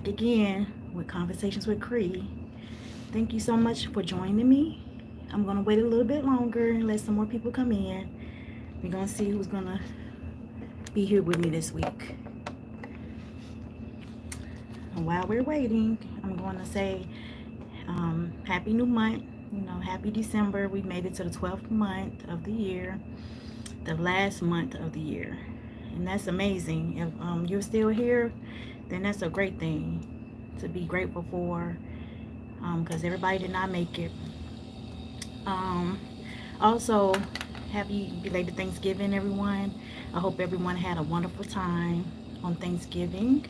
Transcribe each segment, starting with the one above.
back again with Conversations with Cree. Thank you so much for joining me. I'm going to wait a little bit longer and let some more people come in. We're going to see who's going to be here with me this week. And while we're waiting, I'm going to say happy new month. Happy December. We made it to the 12th month of the year, the last month of the year. And that's amazing. If you're still here, then that's a great thing to be grateful for, because everybody did not make it. Also, happy belated Thanksgiving, everyone. I hope everyone had a wonderful time on Thanksgiving,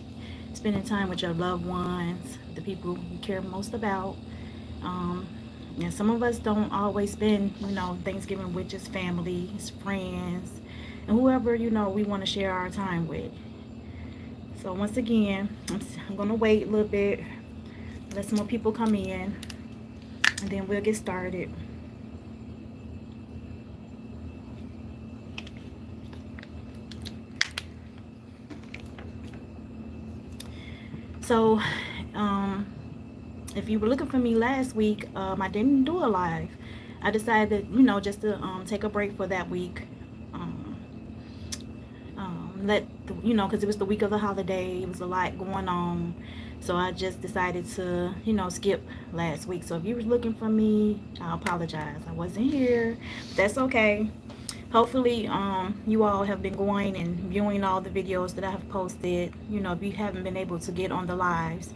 spending time with your loved ones, the people you care most about. And some of us don't always spend, Thanksgiving with just families, friends, and whoever, we want to share our time with. So once again, I'm going to wait a little bit, let some more people come in, and then we'll get started. So, if you were looking for me last week, I didn't do a live. I decided, just to take a break for that week. Because it was the week of the holiday, it was a lot going on. So I just decided to, skip last week. So if you were looking for me, I apologize. I wasn't here. That's okay. Hopefully, you all have been going and viewing all the videos that I have posted. If you haven't been able to get on the lives,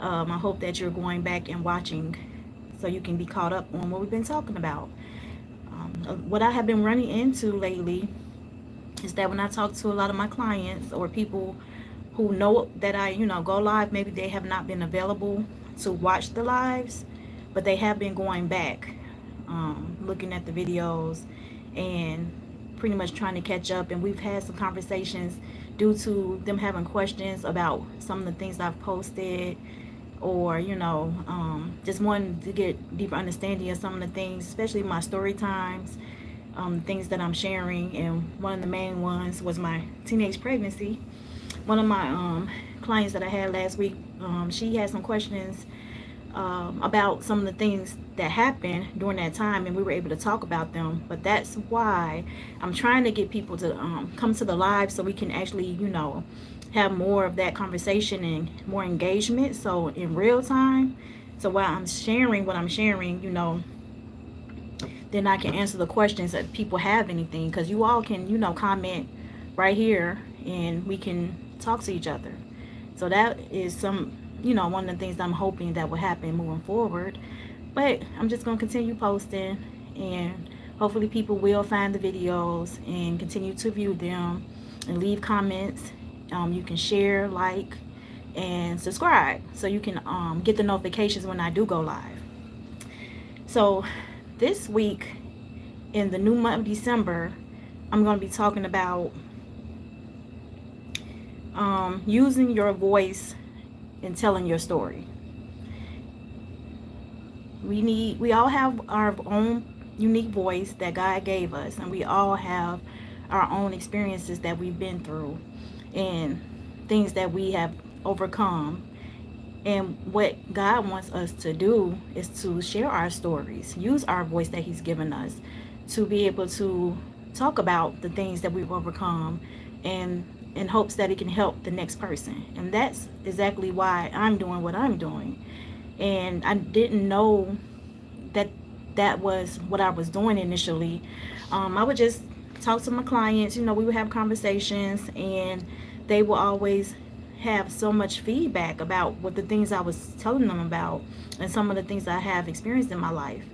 I hope that you're going back and watching so you can be caught up on what we've been talking about. What I have been running into lately is that when I talk to a lot of my clients or people who know that I, go live, maybe they have not been available to watch the lives, but they have been going back, looking at the videos and pretty much trying to catch up. And we've had some conversations due to them having questions about some of the things I've posted, or just wanting to get deeper understanding of some of the things, especially my story times, things that I'm sharing. And one of the main ones was my teenage pregnancy. One of my clients that I had last week, she had some questions about some of the things that happened during that time, and we were able to talk about them. But that's why I'm trying to get people to come to the live so we can actually, have more of that conversation and more engagement, so in real time. So while I'm sharing what I'm sharing, then I can answer the questions that people have anything, because you all can, comment right here and we can talk to each other. So that is one of the things that I'm hoping that will happen moving forward. But I'm just going to continue posting, and hopefully people will find the videos and continue to view them and leave comments. You can share, like, and subscribe so you can get the notifications when I do go live. So this week, in the new month of December, I'm going to be talking about using your voice and telling your story. We all have our own unique voice that God gave us, and we all have our own experiences that we've been through and things that we have overcome. And what God wants us to do is to share our stories, use our voice that He's given us to be able to talk about the things that we've overcome, and in hopes that it can help the next person. And that's exactly why I'm doing what I'm doing. And I didn't know that that was what I was doing initially. I would just talk to my clients, we would have conversations, and they will always have so much feedback about what the things I was telling them about and some of the things I have experienced in my life.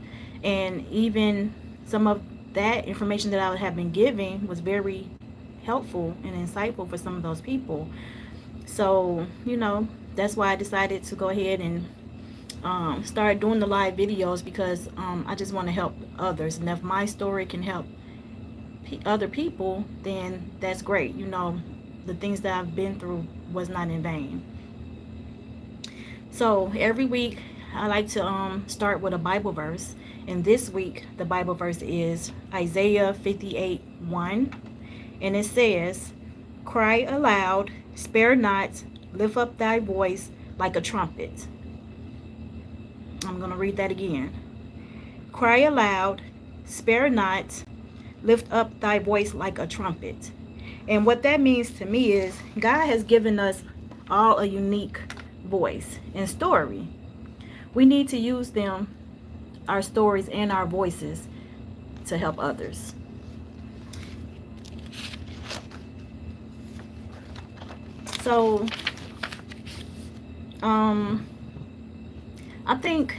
And even some of that information that I have been giving was very helpful and insightful for some of those people. So, that's why I decided to go ahead and start doing the live videos, because I just want to help others. And if my story can help other people, then that's great. The things that I've been through was not in vain. So every week I like to start with a Bible verse. And this week the Bible verse is Isaiah 58:1. And it says, "Cry aloud, spare not, lift up thy voice like a trumpet. I'm going to read that again. Cry aloud, spare not, lift up thy voice like a trumpet. And what that means to me is God has given us all a unique voice and story. We need to use them, our stories and our voices, to help others. So, I think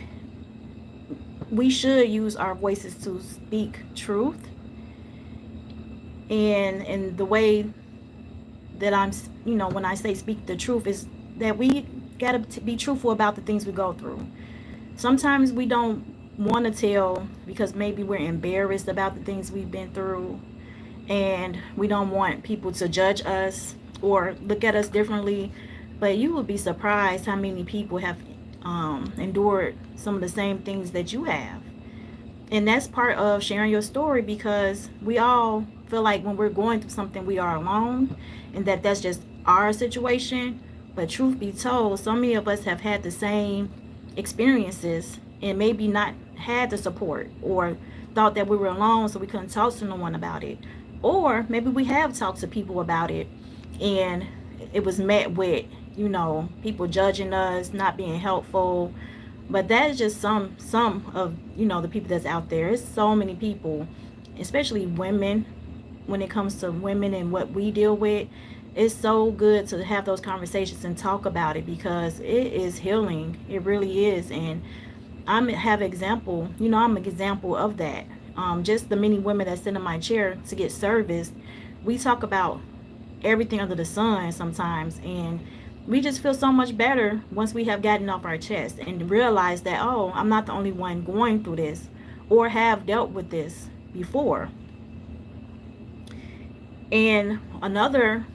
we should use our voices to speak truth. And the way that I'm, when I say speak the truth, is that we gotta be truthful about the things we go through. Sometimes we don't want to tell because maybe we're embarrassed about the things we've been through, and we don't want people to judge us or look at us differently. But you will be surprised how many people have endured some of the same things that you have. And that's part of sharing your story, because we all feel like when we're going through something, we are alone, and that's just our situation. But truth be told, so many of us have had the same experiences and maybe not had the support, or thought that we were alone so we couldn't talk to no one about it. Or maybe we have talked to people about it and it was met with, people judging us, not being helpful. But that is just some of, the people that's out there. It's so many people, especially women, when it comes to women and what we deal with. It's so good to have those conversations and talk about it, because it is healing. It really is. And I'm an example of that. Just the many women that sit in my chair to get serviced, we talk about everything under the sun sometimes, and we just feel so much better once we have gotten off our chest and realize that, oh, I'm not the only one going through this or have dealt with this before. And another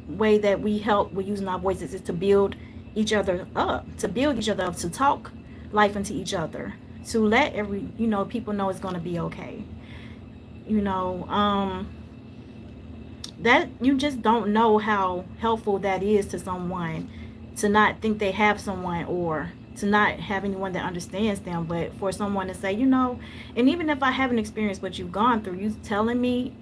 way that we help with using our voices is to build each other up, to talk life into each other, to let people know it's going to be okay. That you just don't know how helpful that is to someone, to not think they have someone, or to not have anyone that understands them, but for someone to say, and even if I haven't experienced what you've gone through, you telling me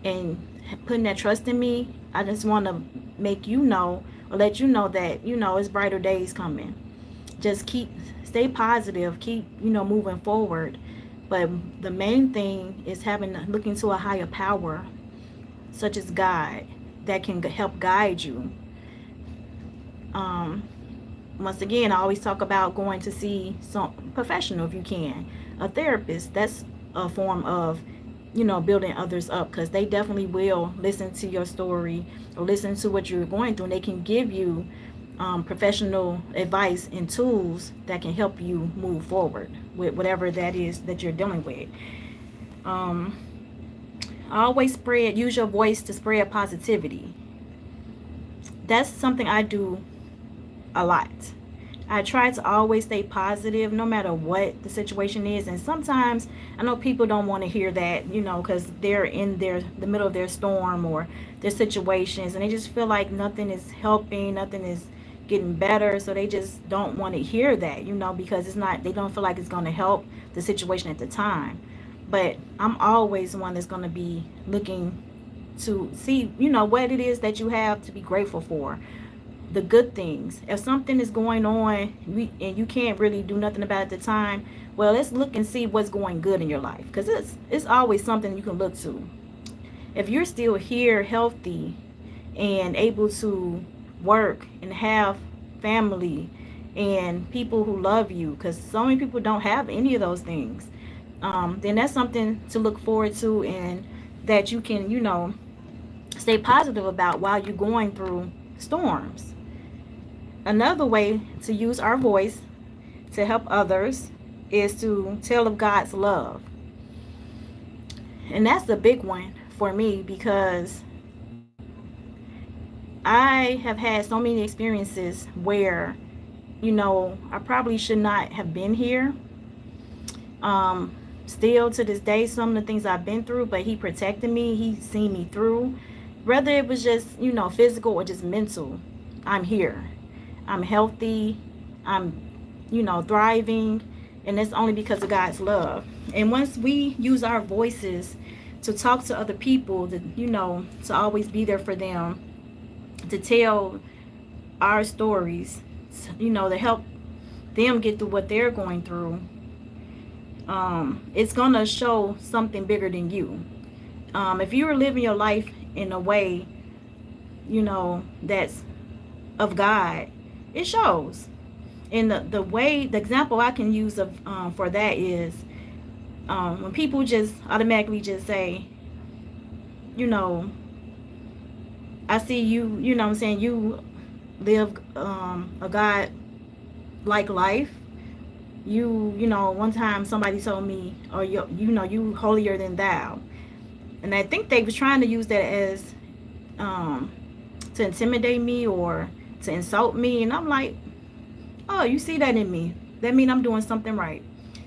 and putting that trust in me, I just want to make you know, or let you know that, it's brighter days coming. Just stay positive, keep, moving forward. But the main thing is looking to a higher power, such as God, that can help guide you. Once again, I always talk about going to see some professional if you can, a therapist. That's a form of, building others up, because they definitely will listen to your story or listen to what you're going through, and they can give you professional advice and tools that can help you move forward with whatever that is that you're dealing with. Always use your voice to spread positivity. That's something I do a lot. I try to always stay positive no matter what the situation is. And sometimes I know people don't want to hear that, because they're in the middle of their storm or their situations, and they just feel like nothing is helping, nothing is getting better. So they just don't want to hear that, because they don't feel like it's going to help the situation at the time. But I'm always the one that's going to be looking to see, what it is that you have to be grateful for. The good things. If something is going on and you can't really do nothing about it at the time, well, let's look and see what's going good in your life, because it's always something you can look to. If you're still here, healthy, and able to work and have family and people who love you, because so many people don't have any of those things, then that's something to look forward to, and that you can, stay positive about while you're going through storms. Another way to use our voice to help others is to tell of God's love. And that's the big one for me, because I have had so many experiences where, I probably should not have been here. Still to this day, some of the things I've been through, but he protected me. He's seen me through. Whether it was just, physical or just mental, I'm here. I'm healthy. I'm, thriving, and it's only because of God's love. And once we use our voices to talk to other people, to always be there for them, to tell our stories, to help them get through what they're going through, it's gonna show something bigger than you. If you are living your life in a way, that's of God, it shows. And the example I can use of for that is when people just automatically just say, you know, I see you, what I'm saying, you live a God like life. One time somebody told me, or you holier than thou. And I think they was trying to use that as to intimidate me or to insult me. And I'm like, oh, you see that in me. That means I'm doing something right.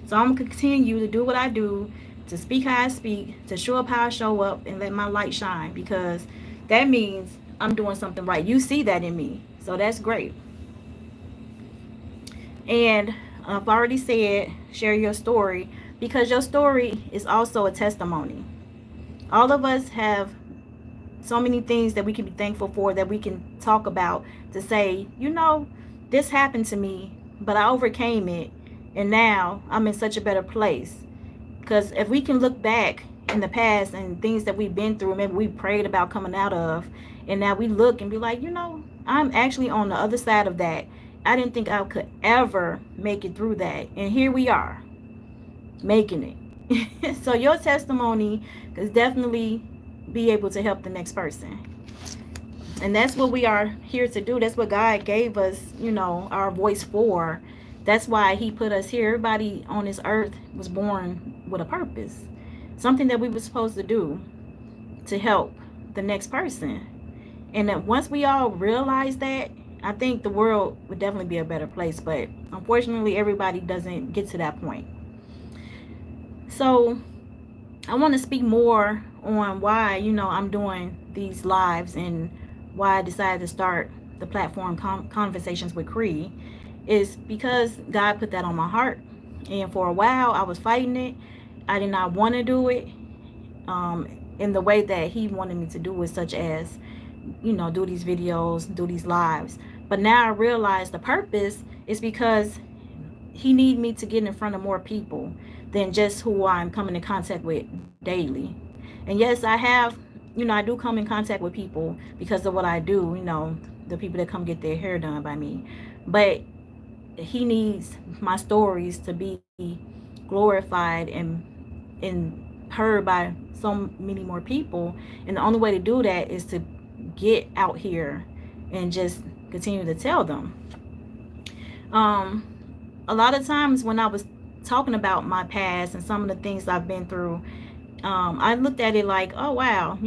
So I'm going to continue to do what I do, to speak how I speak, to show up how I show up, and let my light shine, because that means I'm doing something right. You see that in me. So that's great. And I've already said, share your story, because your story is also a testimony. All of us have so many things that we can be thankful for, that we can talk about, to say, this happened to me, but I overcame it, and now I'm in such a better place. Because if we can look back in the past and things that we've been through, maybe we prayed about coming out of, and now we look and be like, I'm actually on the other side of that. I didn't think I could ever make it through that, and here we are making it. So your testimony is definitely be able to help the next person. And that's what we are here to do. That's what God gave us, our voice for. That's why he put us here. Everybody on this earth was born with a purpose, something that we were supposed to do to help the next person. And that once we all realize that, I think the world would definitely be a better place. But unfortunately, everybody doesn't get to that point. So I want to speak more on why, I'm doing these lives, and why I decided to start the platform Conversations with Cree, is because God put that on my heart. And for a while, I was fighting it. I did not want to do it in the way that he wanted me to do it, such as, do these videos, do these lives. But now I realize the purpose is because he needs me to get in front of more people than just who I'm coming in contact with daily. And yes, I have, I do come in contact with people because of what I do, the people that come get their hair done by me. But he needs my stories to be glorified and heard by so many more people. And the only way to do that is to get out here and just continue to tell them. A lot of times when I was talking about my past and some of the things I've been through, I looked at it like, oh wow,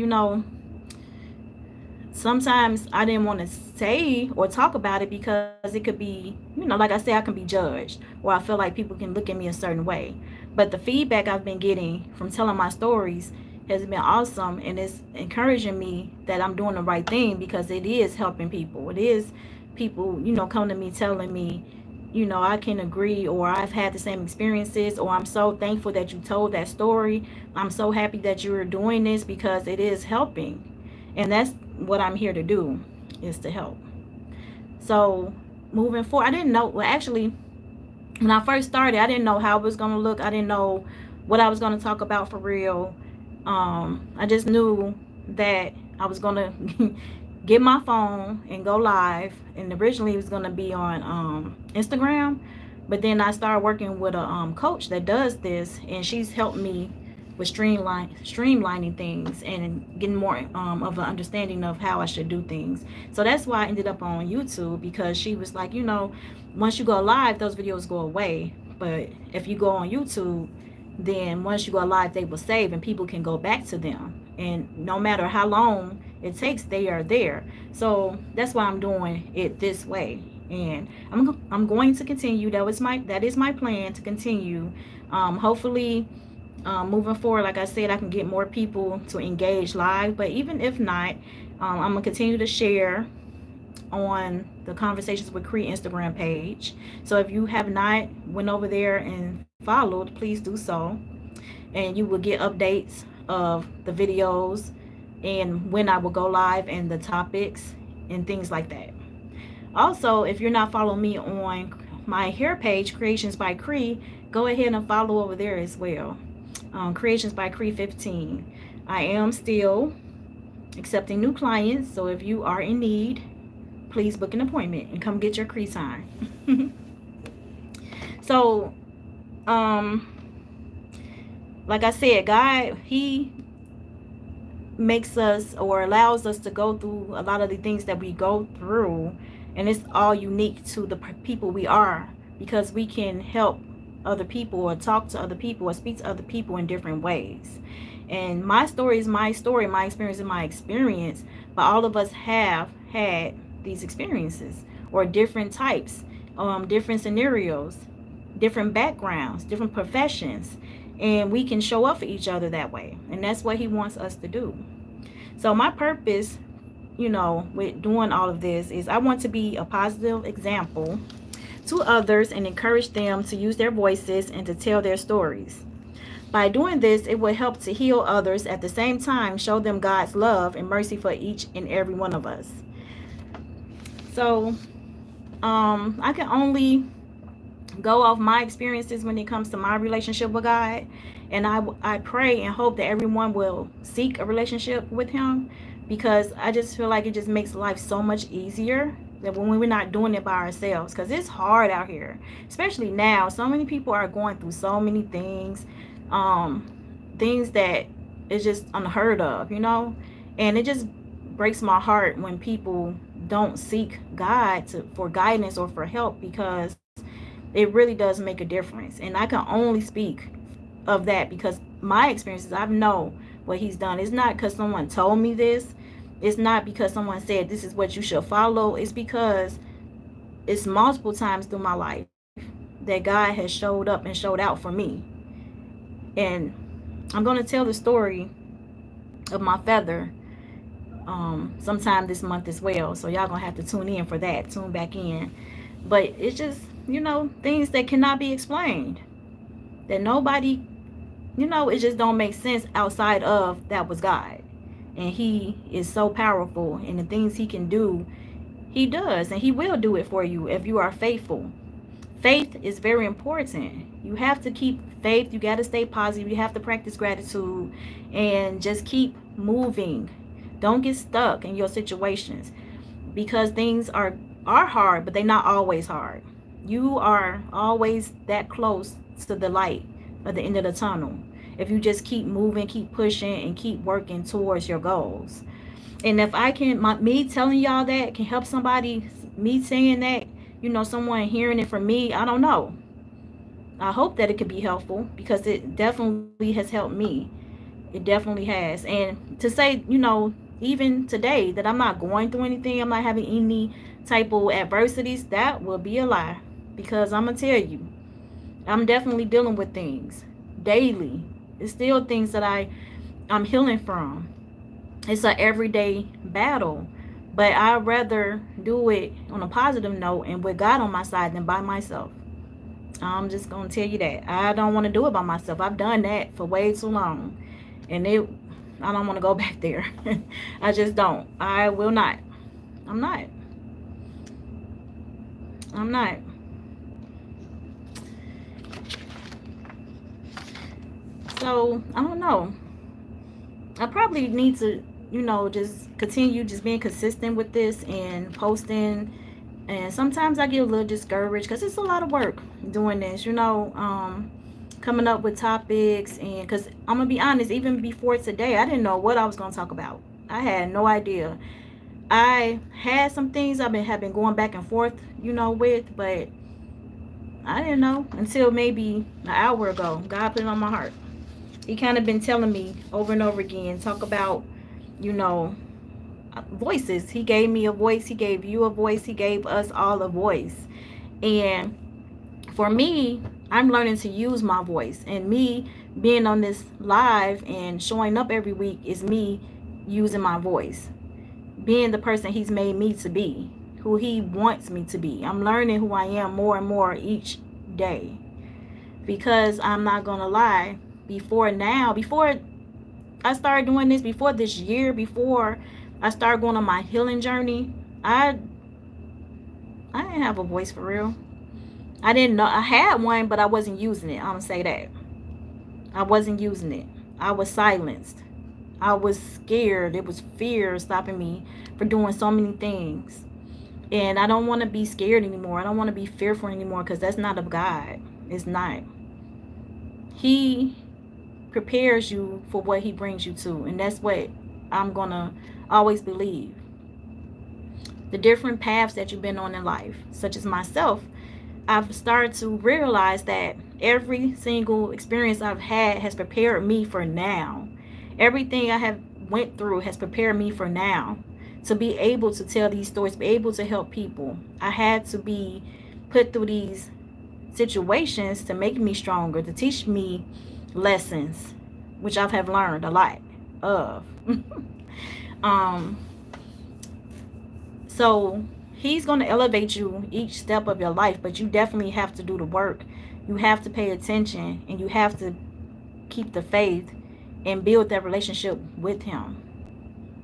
sometimes I didn't want to say or talk about it because it could be, like I said, I can be judged, or I feel like people can look at me a certain way. But the feedback I've been getting from telling my stories has been awesome, and it's encouraging me that I'm doing the right thing, because it is helping people. It is people, coming to me telling me, I can agree, or I've had the same experiences, or I'm so thankful that you told that story. I'm so happy that you're doing this, because it is helping. And that's what I'm here to do, is to help. So moving forward, I didn't know, well, actually, when I first started, I didn't know how it was going to look. I didn't know what I was going to talk about for real. I just knew that I was going to get my phone and go live. And originally it was going to be on Instagram, but then I started working with a coach that does this, and she's helped me with streamlining things and getting more of an understanding of how I should do things. So that's why I ended up on YouTube, because she was like, once you go live, those videos go away. But if you go on YouTube, then once you go live, they will save, and people can go back to them. And no matter how long it takes, they are there. So that's why I'm doing it this way. And I'm going to continue. That is my plan, to continue. Hopefully, moving forward, like I said, I can get more people to engage live. But even if not, I'm gonna continue to share on the Conversations with Cree Instagram page. So if you have not went over there and followed, please do so. And you will get updates of the videos and when I will go live and the topics and things like that. Also, if you're not following me on my hair page, Creations by Cree, go ahead and follow over there as well. Creations by Cree 15. I am still accepting new clients, so if you are in need, please book an appointment and come get your Cree sign. So, like I said, God, He makes us or allows us to go through a lot of the things that we go through, and it's all unique to the people we are, because we can help other people or talk to other people or speak to other people in different ways. And my story is my story, my experience is my experience, but all of us have had these experiences or different types, different scenarios, different backgrounds, different professions, and we can show up for each other that way. And that's what He wants us to do. So my purpose, with doing all of this is I want to be a positive example to others and encourage them to use their voices and to tell their stories. By doing this, it will help to heal others, at the same time show them God's love and mercy for each and every one of us. So I can only go off my experiences when it comes to my relationship with God, and I pray and hope that everyone will seek a relationship with Him, because I just feel like it just makes life so much easier that when we're not doing it by ourselves, because it's hard out here, especially now. So many people are going through so many things, things that is just unheard of, and it just breaks my heart when people don't seek God for guidance or for help, because it really does make a difference. And I can only speak of that because my experiences, I know what He's done. It's not because someone told me this. It's not because someone said this is what you should follow. It's because it's multiple times through my life that God has showed up and showed out for me. And I'm going to tell the story of my feather sometime this month as well. So y'all going to have to tune in for that. Tune back in. But it's just, things that cannot be explained. That nobody, it just don't make sense outside of that was God. And He is so powerful, and the things He can do, He does, and He will do it for you if you are faithful. Faith is very important. You have to keep faith. You got to stay positive. You have to practice gratitude and just keep moving. Don't get stuck in your situations, because things are hard, but they're not always hard. You are always that close to the light at the end of the tunnel if you just keep moving, keep pushing, and keep working towards your goals. And if I can, me telling y'all that can help somebody, me saying that, someone hearing it from me, I don't know. I hope that it could be helpful, because it definitely has helped me. It definitely has. And to say, even today, that I'm not going through anything, I'm not having any type of adversities, that will be a lie. Because I'm going to tell you, I'm definitely dealing with things daily. It's still things that I'm healing from. It's an everyday battle. But I'd rather do it on a positive note and with God on my side than by myself. I'm just going to tell you that. I don't want to do it by myself. I've done that for way too long. And I don't want to go back there. I just don't. I will not. I'm not. So, I don't know. I probably need to, just continue just being consistent with this and posting. And sometimes I get a little discouraged because it's a lot of work doing this, coming up with topics. And because I'm going to be honest, even before today, I didn't know what I was going to talk about. I had no idea. I had some things have been going back and forth, with, but I didn't know until maybe an hour ago. God put it on my heart. He kind of been telling me over and over again, talk about, voices. He gave me a voice. He gave you a voice. He gave us all a voice. And for me, I'm learning to use my voice. And me being on this live and showing up every week is me using my voice. Being the person He's made me to be. who he wants me to be. I'm learning who I am more and more each day. Because I'm not going to lie, before I started doing this, before this year, before I started going on my healing journey, I didn't have a voice for real. I didn't know. I had one, but I wasn't using it. I'm going to say that. I wasn't using it. I was silenced. I was scared. It was fear stopping me for doing so many things. And I don't want to be scared anymore. I don't want to be fearful anymore, because that's not of God. It's not. He prepares you for what he brings you to. And that's what I'm going to always believe. The different paths that you've been on in life, such as myself, I've started to realize that every single experience I've had has prepared me for now. Everything I have went through has prepared me for now. To be able to tell these stories, be able to help people. I had to be put through these situations to make me stronger, to teach me lessons, which I have learned a lot of. So he's going to elevate you each step of your life, but you definitely have to do the work. You have to pay attention, and you have to keep the faith and build that relationship with him,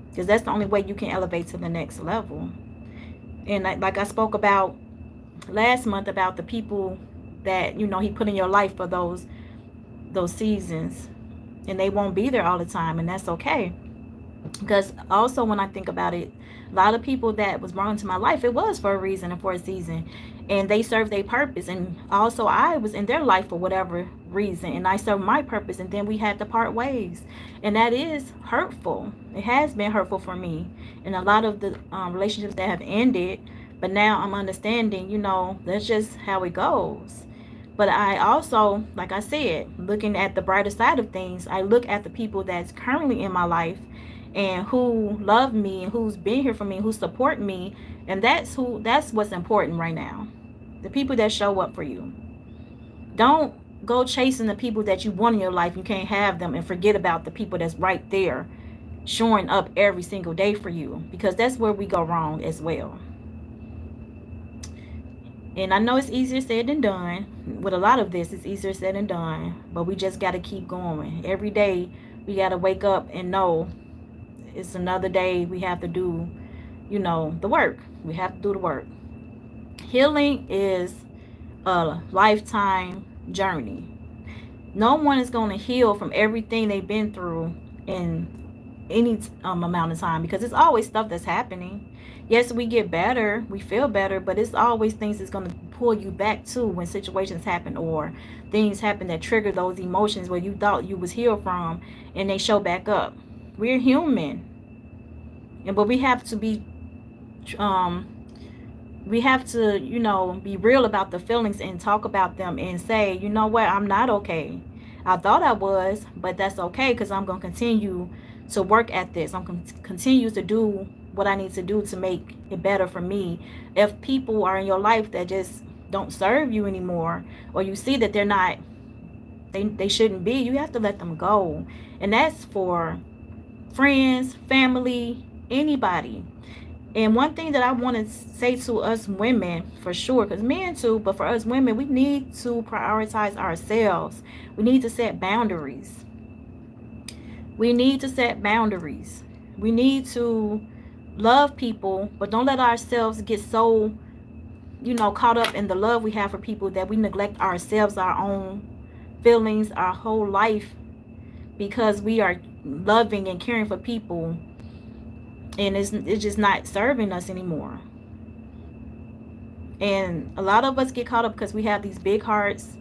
because that's the only way you can elevate to the next level. And like I spoke about last month, about the people that, you know, he put in your life for those seasons, and they won't be there all the time, and that's okay. Because also, when I think about it, a lot of people that was brought into my life, it was for a reason and for a season, and they served their purpose. And also, I was in their life for whatever reason, and I served my purpose, and then we had to part ways, and that is hurtful. It has been hurtful for me, and a lot of the relationships that have ended. But now I'm understanding, you know, that's just how it goes. But I also, like I said, looking at the brighter side of things, I look at the people that's currently in my life and who love me and who's been here for me, who support me. And that's what's important right now. The people that show up for you. Don't go chasing the people that you want in your life. You can't have them, and forget about the people that's right there showing up every single day for you, because that's where we go wrong as well. And I know it's easier said than done. With a lot of this, it's easier said than done. But we just got to keep going. Every day, we got to wake up and know it's another day. We have to do, you know, the work. We have to do the work. Healing is a lifetime journey. No one is going to heal from everything they've been through in any amount of time, because it's always stuff that's happening. Yes, we get better, we feel better, but it's always things that's going to pull you back to when situations happen, or things happen that trigger those emotions where you thought you was healed from, and they show back up. We're human, but we have to be you know, be real about the feelings and talk about them and say, you know what, I'm not okay. I thought I was, but that's okay, because I'm going to continue to work at this. I'm going to continue to do what I need to do to make it better for me. If people are in your life that just don't serve you anymore, or you see that they're not, they shouldn't be, you have to let them go. And that's for friends, family, anybody. And one thing that I want to say to us women, for sure, because men too, but for us women, we need to prioritize ourselves. We need to set boundaries. We need to set boundaries. We need to love people, but don't let ourselves get so, you know, caught up in the love we have for people that we neglect ourselves, our own feelings, our whole life, because we are loving and caring for people, and it's just not serving us anymore. And a lot of us get caught up because we have these big hearts,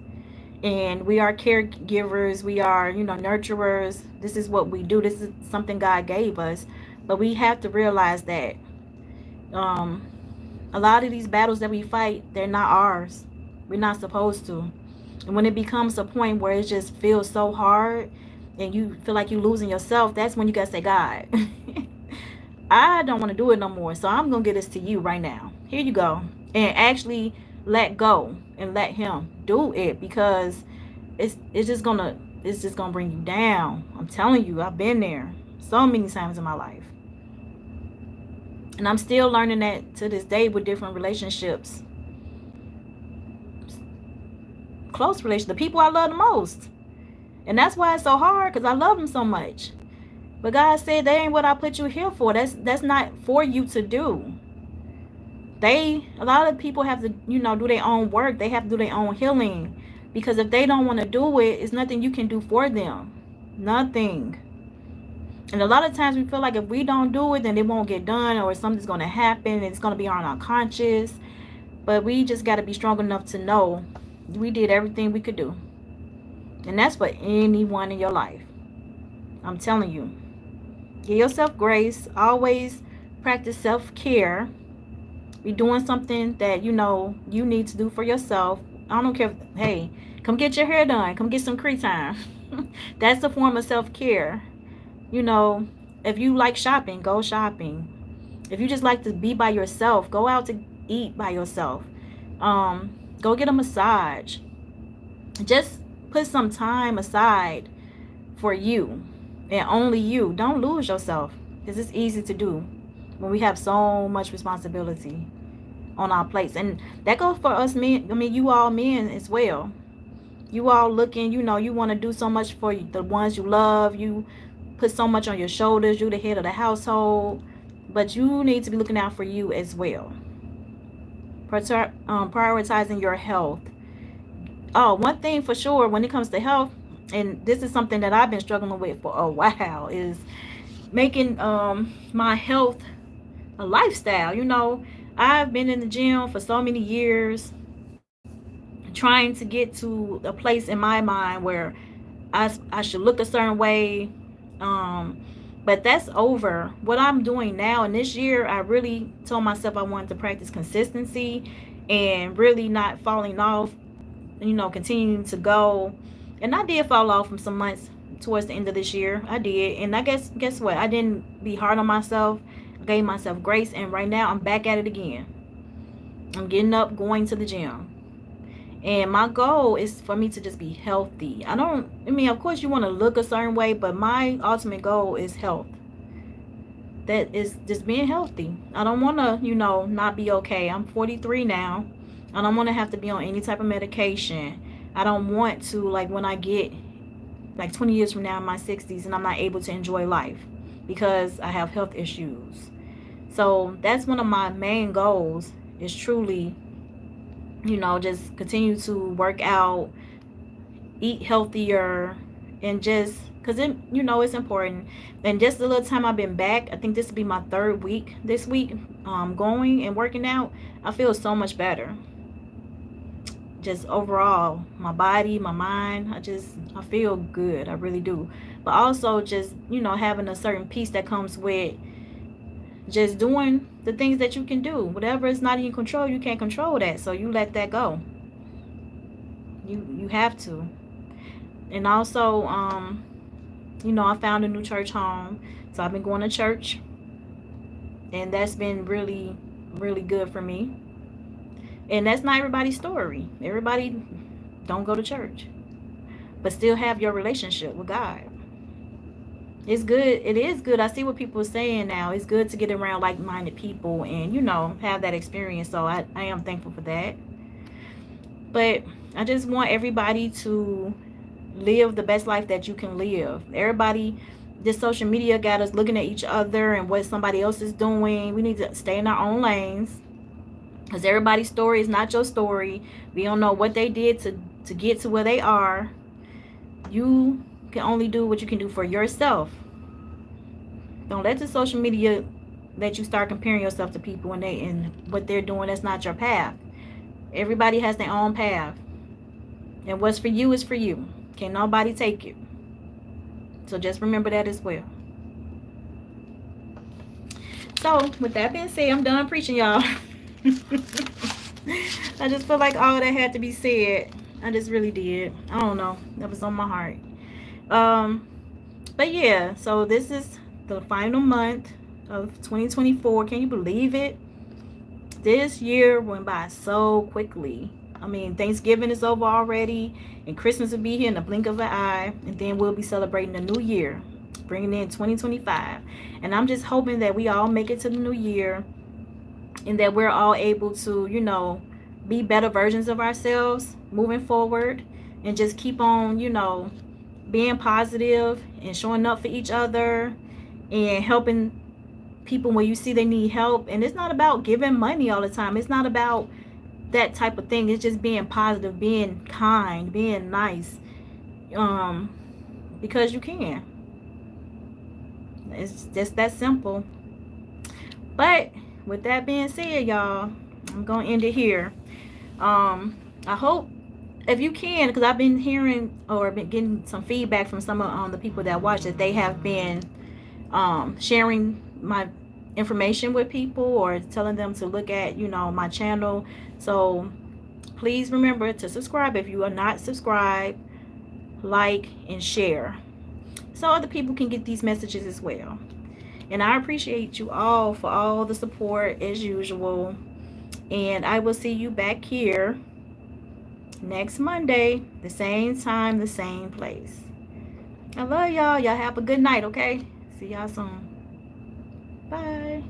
and we are caregivers, we are, you know, nurturers. This is what we do. This is something God gave us. But we have to realize that a lot of these battles that we fight, they're not ours. We're not supposed to. And when it becomes a point where it just feels so hard and you feel like you're losing yourself, that's when you got to say, God, I don't want to do it no more. So I'm going to give this to you right now. Here you go. And actually let go and let him do it, because it's just going to bring you down. I'm telling you, I've been there so many times in my life. And I'm still learning that to this day with different relationships. Close relationships. The people I love the most. And that's why it's so hard, because I love them so much. But God said, that ain't what I put you here for. That's not for you to do. A lot of people have to, do their own work. They have to do their own healing. Because if they don't want to do it, it's nothing you can do for them. Nothing. And a lot of times we feel like if we don't do it, then it won't get done, or something's going to happen and it's going to be on our conscience. But we just got to be strong enough to know we did everything we could do. And that's for anyone in your life. I'm telling you. Give yourself grace. Always practice self-care. Be doing something that you need to do for yourself. I don't care. Hey, come get your hair done. Come get some free time. That's a form of self-care. If you like shopping, go shopping. If you just like to be by yourself, go out to eat by yourself. Go get a massage. Just put some time aside for you and only you. Don't lose yourself, because it's easy to do when we have so much responsibility on our plates. And that goes for us men. I mean, you all men as well. You all looking, you want to do so much for the ones you love. You put so much on your shoulders. You the head of the household. But you need to be looking out for you as well. Prioritizing your health. Oh, one thing for sure when it comes to health, and this is something that I've been struggling with for a while, is making my health a lifestyle. I've been in the gym for so many years, trying to get to a place in my mind where I should look a certain way, but that's over. What I'm doing now, and this year I really told myself I wanted to practice consistency and really not falling off, continuing to go. And I did fall off from some months towards the end of this year. I did. And I guess what? I didn't be hard on myself. I gave myself grace. And right now I'm back at it again. I'm getting up, going to the gym. And my goal is for me to just be healthy. Of course you want to look a certain way, but my ultimate goal is health. That is just being healthy. I don't want to, not be okay. I'm 43 now. I don't want to have to be on any type of medication. I don't want to, when I get 20 years from now in my 60s and I'm not able to enjoy life because I have health issues. So that's one of my main goals, is truly, just continue to work out, eat healthier, and just, because it's important. And just the little time I've been back, I think this will be my 3rd week this week, going and working out, I feel so much better. Just overall, my body, my mind, I feel good. I really do. But also just, having a certain peace that comes with just doing the things that you can do. Whatever is not in your control, you can't control that. So you let that go. You have to. And also, I found a new church home. So I've been going to church. And that's been really, really good for me. And that's not everybody's story. Everybody don't go to church, but still have your relationship with God. It's good. It is good. I see what people are saying now. It's good to get around like-minded people and, have that experience. So I am thankful for that. But I just want everybody to live the best life that you can live. Everybody, this social media got us looking at each other and what somebody else is doing. We need to stay in our own lanes. Because everybody's story is not your story. We don't know what they did to get to where they are. You can only do what you can do for yourself. Don't let the social media let you start comparing yourself to people and what they're doing. That's not your path. Everybody has their own path. And what's for you is for you. Can't nobody take it. So just remember that as well. So with that being said, I'm done preaching, y'all. I just feel like all that had to be said. I just really did. I don't know. That was on my heart. But yeah, so this is the final month of 2024. Can you believe it? This year went by so quickly. I mean, Thanksgiving is over already, and Christmas will be here in the blink of an eye, and then we'll be celebrating the new year. bringing in 2025. And I'm just hoping that we all make it to the new year and that we're all able to, you know, be better versions of ourselves moving forward, and just keep on, you know, being positive and showing up for each other and helping people when you see they need help. And it's not about giving money all the time. It's not about that type of thing. It's just being positive, being kind, being nice. Because you can. It's just that simple. But with that being said, y'all, I'm gonna end it here. I hope, if you can, because I've been hearing or been getting some feedback from some of the people that watch, that they have been sharing my information with people or telling them to look at, you know, my channel. So please remember to subscribe if you are not subscribed, like and share, so other people can get these messages as well. And I appreciate you all for all the support as usual. And I will see you back here next Monday, the same time, the same place. I love y'all. Y'all have a good night, okay? See y'all soon. Bye.